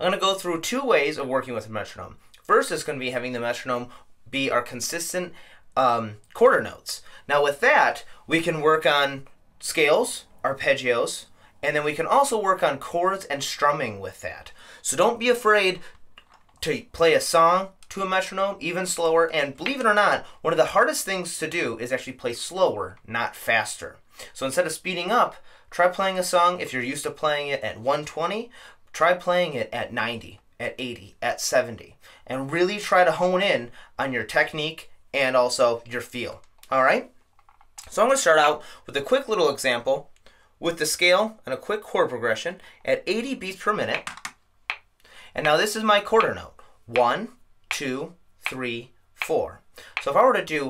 I'm going to go through two ways of working with a metronome. First is going to be having the metronome be our consistent quarter notes. Now with that, we can work on scales, arpeggios, and then we can also work on chords and strumming with that. So don't be afraid to play a song to a metronome, even slower, and believe it or not, one of the hardest things to do is actually play slower, not faster. So instead of speeding up, try playing a song. If you're used to playing it at 120, try playing it at 90, at 80, at 70, and really try to hone in on your technique and also your feel. All right? So I'm going to start out with a quick little example with the scale and a quick chord progression at 80 beats per minute. And now this is my quarter note. 1, 2, 3, 4. So if I were to do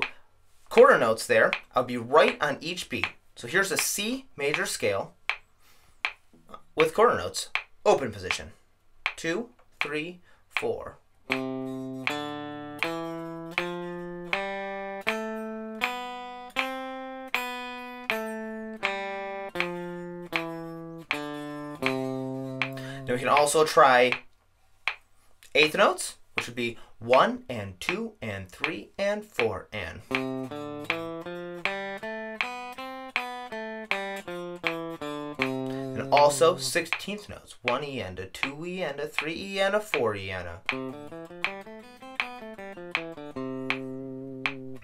quarter notes there, I'll be right on each beat. So here's a C major scale with quarter notes, open position. 2, 3, 4. Then we can also try eighth notes, which would be 1 and 2 and 3 and 4 and. And also 16th notes, 1 E and a 2 E and a 3 E and a 4 E and a.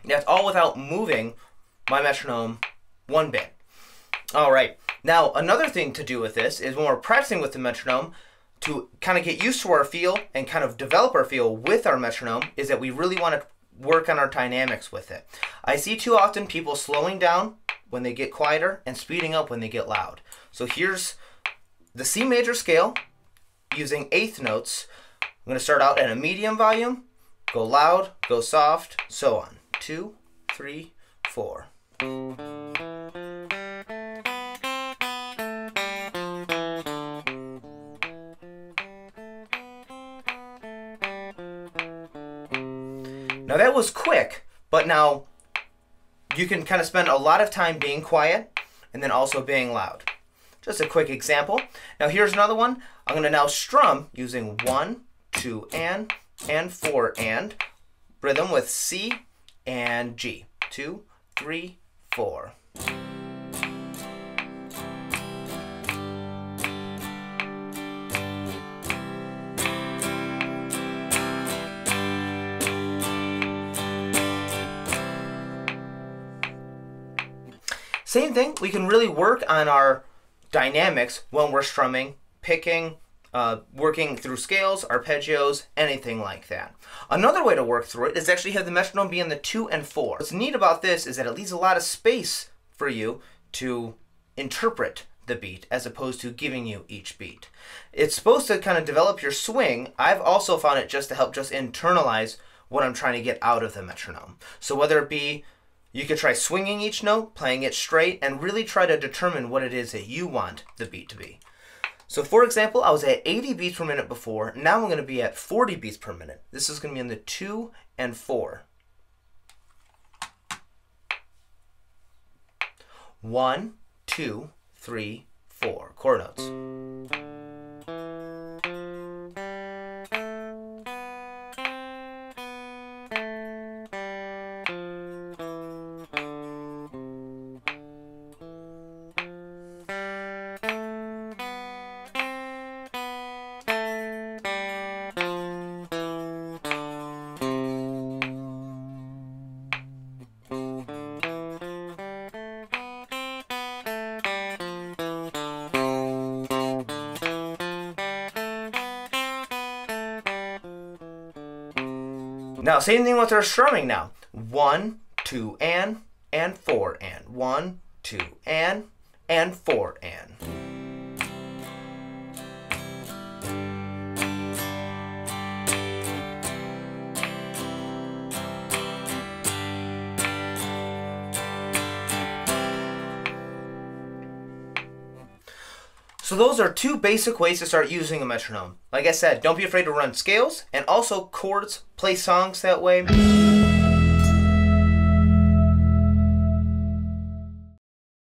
That's all without moving my metronome one bit. All right. Now, another thing to do with this is when we're practicing with the metronome, to kind of get used to our feel and kind of develop our feel with our metronome, is that we really want to work on our dynamics with it. I see too often people slowing down when they get quieter and speeding up when they get loud. So here's the C major scale using eighth notes. I'm going to start out at a medium volume, go loud, go soft, so on. 2, 3, 4. Now that was quick, but now you can kind of spend a lot of time being quiet and then also being loud. Just a quick example. Now here's another one. I'm going to now strum using 1, 2 and 4 and rhythm with C and G. 2, 3, 4. Same thing, we can really work on our dynamics when we're strumming, picking, working through scales, arpeggios, anything like that. Another way to work through it is actually have the metronome be in the 2 and 4. What's neat about this is that it leaves a lot of space for you to interpret the beat as opposed to giving you each beat. It's supposed to kind of develop your swing. I've also found it just to help just internalize what I'm trying to get out of the metronome. So whether it be you could try swinging each note, playing it straight, and really try to determine what it is that you want the beat to be. So for example, I was at 80 beats per minute before. Now I'm going to be at 40 beats per minute. This is going to be in the 2 and 4. 1, 2, 3, 4. Chord notes. Now, same thing with our strumming now. 1, 2 and 4 and. 1, 2 and 4 and. So those are two basic ways to start using a metronome. Like I said, don't be afraid to run scales and also chords, play songs that way.